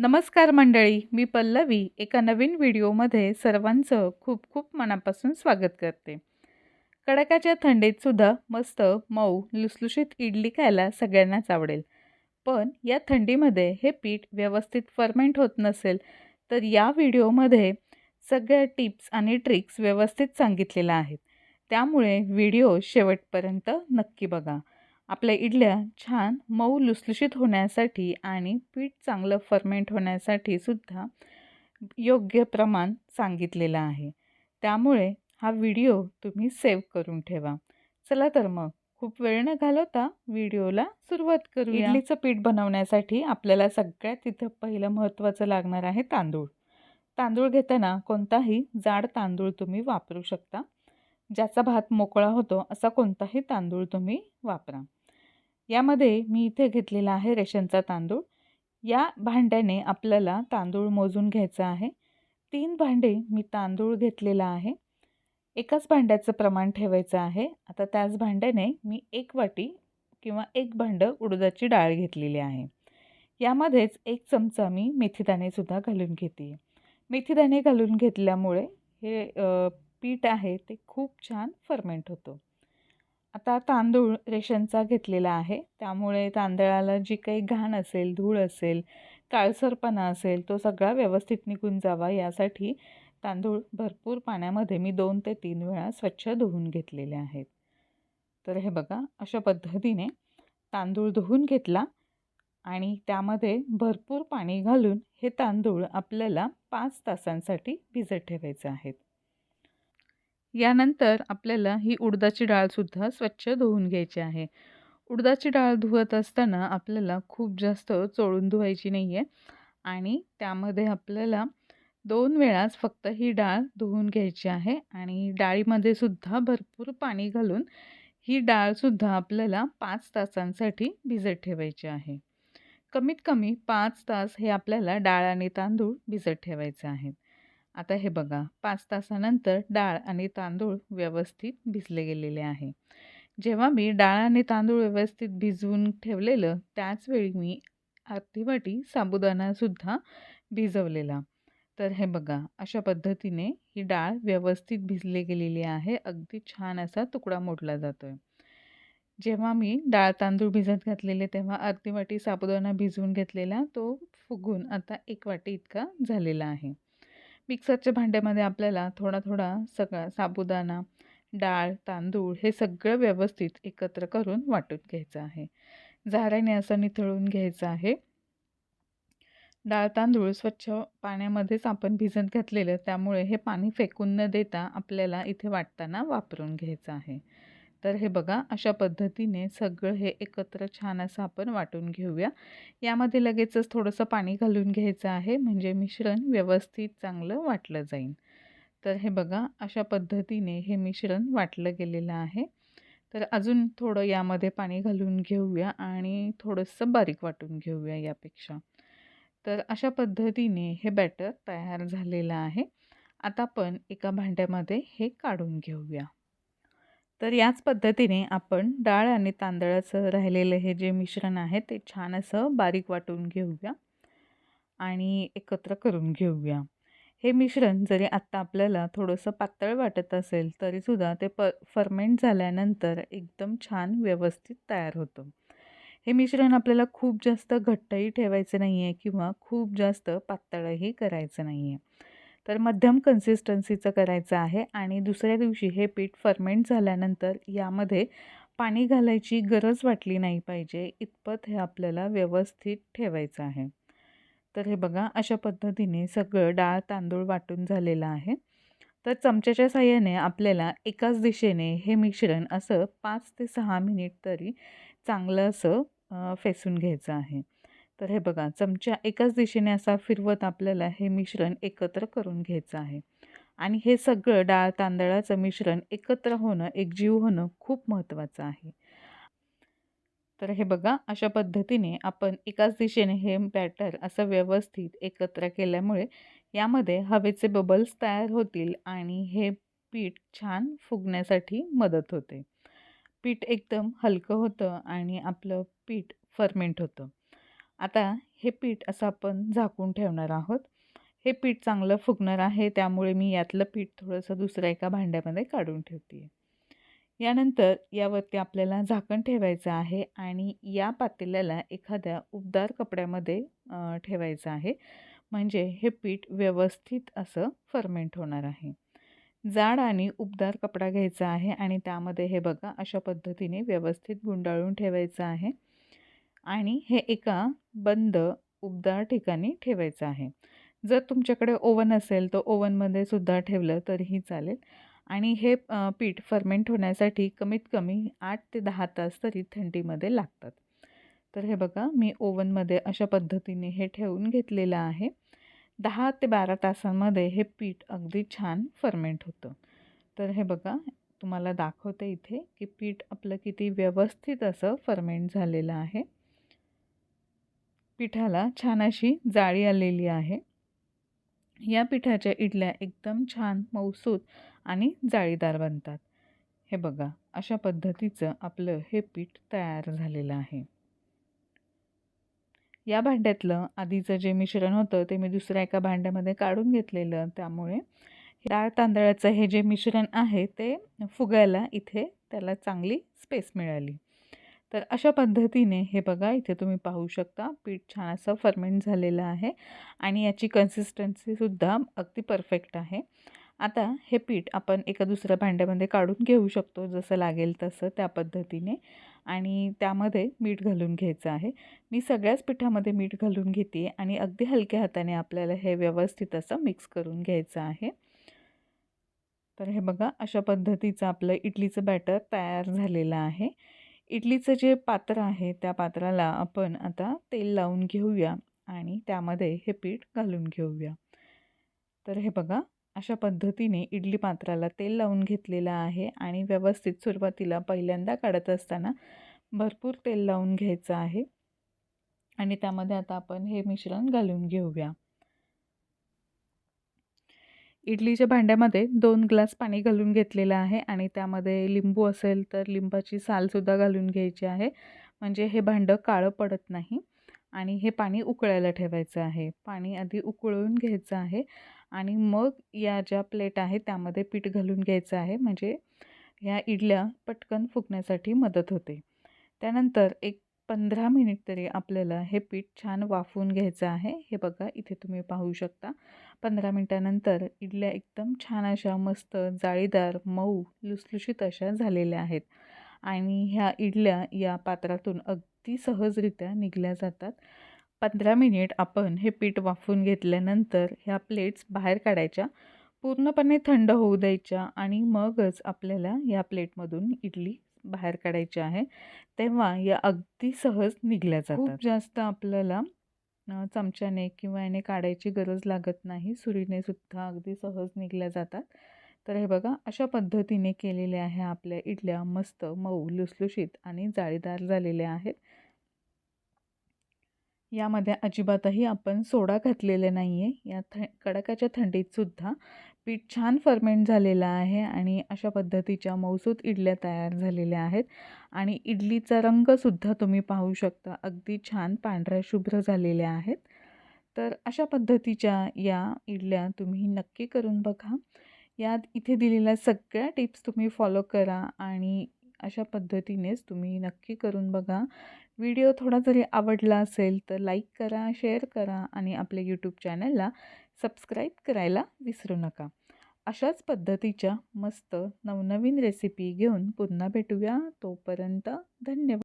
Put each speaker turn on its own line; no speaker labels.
नमस्कार मंडळी, मी पल्लवी एका नवीन व्हिडिओमध्ये सर्वांचं खूप खूप मनापासून स्वागत करते. कडाक्याच्या थंडीत सुद्धा मस्त मऊ लुसलुशीत इडली खायला सगळ्यांनाच आवडेल. पण या थंडीमध्ये हे पीठ व्यवस्थित फर्मेंट होत नसेल तर या व्हिडिओमध्ये सगळ्या टिप्स आणि ट्रिक्स व्यवस्थित सांगितलेल्या आहेत. त्यामुळे व्हिडिओ शेवटपर्यंत नक्की बघा. आपल्या इडल्या छान मऊ लुसलुशीत होण्यासाठी आणि पीठ चांगलं फर्मेंट होण्यासाठी सुद्धा योग्य प्रमाण सांगितलेलं आहे. त्यामुळे हा व्हिडिओ तुम्ही सेव्ह करून ठेवा. चला तर मग खूप वेळ न घालवता व्हिडिओला सुरुवात करूया. इडलीचं पीठ बनवण्यासाठी आपल्याला सगळ्यात इथं पहिलं महत्त्वाचं लागणार आहे तांदूळ. तांदूळ घेताना कोणताही जाड तांदूळ तुम्ही वापरू शकता. ज्याचा भात मोकळा होतो असा कोणताही तांदूळ तुम्ही वापरा. यामध्ये मी इथे घेतलेला आहे रेशनचा तांदूळ. या भांड्याने आपल्याला तांदूळ मोजून घ्यायचा आहे. 3 भांडे मी तांदूळ घेतलेला आहे. एकाच भांड्याचं प्रमाण ठेवायचं आहे. आता त्याच भांड्याने मी 1 वाटी किंवा 1 भांडं उडदाची डाळ घेतलेली आहे. यामध्येच 1 चमचा मी मेथीदाणेसुद्धा घालून घेते. मेथीदाणे घालून घेतल्यामुळे हे पीठ आहे ते खूप छान फर्मेंट होतं. आता तांदूळ रेशनचा घेतलेला आहे. त्यामुळे तांदळाला जी काही घाण असेल, धूळ असेल, काळसरपणा असेल तो सगळा व्यवस्थित निघून जावा यासाठी तांदूळ भरपूर पाण्यामध्ये मी 2 ते 3 वेळा स्वच्छ धुवून घेतलेले आहेत. तर हे बघा अशा पद्धतीने तांदूळ धुवून घेतला आणि त्यामध्ये भरपूर पाणी घालून हे तांदूळ आपल्याला 5 तासांसाठी भिजत ठेवायचे आहेत. यानंतर आपल्याला ही उडदाची डाळसुद्धा स्वच्छ धुवून घ्यायची आहे. उडदाची डाळ धुवत असताना आपल्याला खूप जास्त चोळून धुवायची नाही आहे आणि त्यामध्ये आपल्याला 2 वेळाच फक्त ही डाळ धुवून घ्यायची आहे आणि डाळीमध्ये सुद्धा भरपूर पाणी घालून ही डाळसुद्धा आपल्याला 5 तासांसाठी भिजत ठेवायची आहे. कमीत कमी 5 तास हे आपल्याला डाळ आणि तांदूळ भिजत ठेवायचे आहेत. आता हे बघा 5 तासानंतर डाळ आणि तांदूळ व्यवस्थित भिजले गेलेले आहे. जेव्हा मी डाळ आणि तांदूळ व्यवस्थित भिजवून ठेवलेलं त्याचवेळी मी अर्धी वाटी साबुदाणासुद्धा भिजवलेला. तर हे बघा अशा पद्धतीने ही डाळ व्यवस्थित भिजली गेलेली आहे. अगदी छान असा तुकडा मोडला जातोय. जेव्हा मी डाळ तांदूळ भिजत घातलेले तेव्हा अर्धी वाटी साबुदाणा भिजवून घेतलेला तो फुगून आता 1 वाटी इतका झालेला आहे. मिक्सरच्या भांड्यामध्ये आपल्याला थोडा थोडा सगळा साबुदाणा, डाळ, तांदूळ हे सगळं व्यवस्थित एकत्र करून वाटून घ्यायचं आहे. झाऱ्याने असं निथळून घ्यायचं आहे. डाळ तांदूळ स्वच्छ पाण्यामध्येच आपण भिजत घातलेलं त्यामुळे हे पाणी फेकून न देता आपल्याला इथे वाटताना वापरून घ्यायचं आहे. तर हे बघा अशा पद्धतीने सगळं हे एकत्र छान असं आपण वाटून घेऊया. यामध्ये लगेचच थोडंसं पाणी घालून घ्यायचं आहे म्हणजे मिश्रण व्यवस्थित चांगलं वाटलं जाईल. तर हे बघा अशा पद्धतीने हे मिश्रण वाटलं गेलेलं आहे. तर अजून थोडं यामध्ये पाणी घालून घेऊया आणि थोडंसं बारीक वाटून घेऊया यापेक्षा. तर अशा पद्धतीने हे बॅटर तयार झालेलं आहे. आता आपण एका भांड्यामध्ये हे काढून घेऊया. तर याच पद्धतीने आपण डाळ आणि तांदळाचं राहिलेलं हे जे मिश्रण आहे ते छान असं बारीक वाटून घेऊया आणि एकत्र करून घेऊया. हे मिश्रण जरी आत्ता आपल्याला थोडंसं पातळ वाटत असेल तरीसुद्धा ते फर्मेंट झाल्यानंतर एकदम छान व्यवस्थित तयार होतं. हे मिश्रण आपल्याला खूप जास्त घट्टही ठेवायचं नाही आहे किंवा खूप जास्त पातळही करायचं नाही आहे. तर मध्यम कन्सिस्टन्सीचं करायचं आहे आणि दुसऱ्या दिवशी हे पीठ फर्मेंट झाल्यानंतर यामध्ये पाणी घालायची गरज वाटली नाही पाहिजे इतपत हे आपल्याला व्यवस्थित ठेवायचं आहे. तर हे बघा अशा पद्धतीने सगळं डाळ तांदूळ वाटून झालेलं आहे. तर चमच्याच्या साहाय्याने आपल्याला एकाच दिशेने हे मिश्रण असं 5 ते 6 मिनिट तरी चांगलं असं फेसून घ्यायचं आहे. तर हे बघा चमचा एकाच दिशेने असा फिरवत आपल्याला हे मिश्रण एकत्र करून घ्यायचं आहे आणि हे सगळं डाळ तांदळाचं मिश्रण एकत्र होणं एकजीव होणं खूप महत्त्वाचं आहे. तर हे बघा अशा पद्धतीने आपण एकाच दिशेने हे बॅटर असं व्यवस्थित एकत्र केल्यामुळे यामध्ये हवेचे बबल्स तयार होतील आणि हे पीठ छान फुगण्यासाठी मदत होते. पीठ एकदम हलकं होतं आणि आपलं पीठ फर्मेंट होतं. आता हे पीठ असं आपण झाकून ठेवणार आहोत. हे पीठ चांगलं फुगणार आहे, त्यामुळे मी यातलं पीठ थोडंसं दुसऱ्या एका भांड्यामध्ये काढून ठेवते. यानंतर यावरती आपल्याला झाकण ठेवायचं आहे आणि या पातेल्याला एखाद्या उबदार कपड्यामध्ये ठेवायचं आहे. म्हणजे हे पीठ व्यवस्थित असं फर्मेंट होणार आहे. जाड आणि उबदार कपडा घ्यायचा आहे आणि त्यामध्ये हे बघा अशा पद्धतीने व्यवस्थित गुंडाळून ठेवायचं आहे आणि हे एका बंद उबदार ठिकाणी ठेवायचं आहे. जर तुमच्याकडे ओव्हन असेल तर ओव्हनमध्ये सुद्धा ठेवलं तरीही चालेल आणि हे पीठ फर्मेंट होण्यासाठी कमीत कमी 8 ते 10 तास तरी थंडीमध्ये लागतात. तर हे बघा मी ओव्हनमध्ये अशा पद्धतीने हे ठेवून घेतलेलं आहे. 10 ते 12 तासांमध्ये हे पीठ अगदी छान फर्मेंट होतं. तर हे बघा तुम्हाला दाखवते इथे की पीठ आपलं किती व्यवस्थित असं फर्मेंट झालेलं आहे. पिठाला छान अशी जाळी आलेली आहे. या पिठाच्या इडल्या एकदम छान मऊसूत आणि जाळीदार बनतात. हे बघा अशा पद्धतीचं आपलं हे पीठ तयार झालेलं आहे. या भांड्यातलं आधीचं जे मिश्रण होतं ते मी दुसऱ्या एका भांड्यामध्ये काढून घेतलेलं, त्यामुळे डाळ तांदळाचं हे जे मिश्रण आहे ते फुगायला इथे त्याला चांगली स्पेस मिळाली. तर अशा पद्धतीने हे बघा इथे तुम्ही पाहू शकता पीठ छान असं फर्मेंट झालेलं आहे आणि याची कन्सिस्टन्सीसुद्धा अगदी परफेक्ट आहे. आता हे पीठ आपण एका दुसऱ्या भांड्यामध्ये काढून घेऊ शकतो, जसं लागेल तसं त्या पद्धतीने, आणि त्यामध्ये मीठ घालून घ्यायचं आहे. मी सगळ्याच पिठामध्ये मीठ घालून घेते आणि अगदी हलक्या हाताने आपल्याला हे व्यवस्थित असं मिक्स करून घ्यायचं आहे. तर हे बघा अशा पद्धतीचं आपलं इडलीचं बॅटर तयार झालेलं आहे. इडलीचं जे पात्र आहे त्या पात्राला आपण आता तेल लावून घेऊया आणि त्यामध्ये हे पीठ घालून घेऊया. तर हे बघा अशा पद्धतीने इडली पात्राला तेल लावून घेतलेलं आहे आणि व्यवस्थित सुरुवातीला पहिल्यांदा काढत असताना भरपूर तेल लावून घ्यायचं आहे आणि त्यामध्ये आता आपण हे मिश्रण घालून घेऊया. इडलीच्या भांड्यामध्ये 2 ग्लास पाणी घालून घेतलेलं आहे आणि त्यामध्ये लिंबू असेल तर लिंबाची सालसुद्धा घालून घ्यायची आहे, म्हणजे हे भांडं काळं पडत नाही. आणि हे पाणी उकळायला ठेवायचं आहे. पाणी आधी उकळून घ्यायचं आहे आणि मग या ज्या प्लेट आहे त्यामध्ये पीठ घालून घ्यायचं आहे, म्हणजे ह्या इडल्या पटकन फुगण्यासाठी मदत होते. त्यानंतर एक 15 मिनिट तरी आपल्याला हे पीठ छान वाफवून घ्यायचं आहे. हे बघा इथे तुम्ही पाहू शकता 15 मिनिटानंतर इडल्या एकदम छान अशा मस्त जाळीदार, मऊ, लुसलुशीत अशा झालेल्या आहेत आणि ह्या इडल्या या पात्रातून अगदी सहजरित्या निघल्या जातात. 15 मिनिट आपण हे पीठ वाफवून घेतल्यानंतर ह्या प्लेट्स बाहेर काढायच्या, पूर्णपणे थंड होऊ द्यायच्या आणि मगच आपल्याला या प्लेटमधून इडली बाहेर काढायची आहे. तेव्हा या अगदी सहज निघल्या जातात. खूप जास्त आपल्याला चमच्याने किंवा याने काढायची गरज लागत नाही. सुरीने सुद्धा अगदी सहज निघल्या जातात. तर हे बघा अशा पद्धतीने केलेल्या ह्या आपल्या इडल्या मस्त मऊ, लुसलुशीत आणि जाळीदार झालेल्या आहेत. यामध्ये अजिबातही आपण सोडा घातलेला नाही आहे. या कडाक्याच्या थंडीतसुद्धा पीठ छान फर्मेंट झालेलं आहे आणि अशा पद्धतीच्या मऊसूत इडल्या तयार झालेल्या आहेत आणि इडलीचा रंगसुद्धा तुम्ही पाहू शकता अगदी छान पांढऱ्या शुभ्र झालेल्या आहेत. तर अशा पद्धतीच्या या इडल्या तुम्ही नक्की करून बघा. यात इथे दिलेल्या सगळ्या टिप्स तुम्ही फॉलो करा आणि अशा पद्धतीनेच तुम्ही नक्की करून बघा. व्हिडिओ थोडा जरी आवडला असेल तर लाईक करा, शेअर करा आणि आपल्या यूट्यूब चॅनलला सबस्क्राईब करायला विसरू नका. अशाच पद्धतीच्या मस्त नवनवीन रेसिपी घेऊन पुन्हा भेटूया. तोपर्यंत धन्यवाद.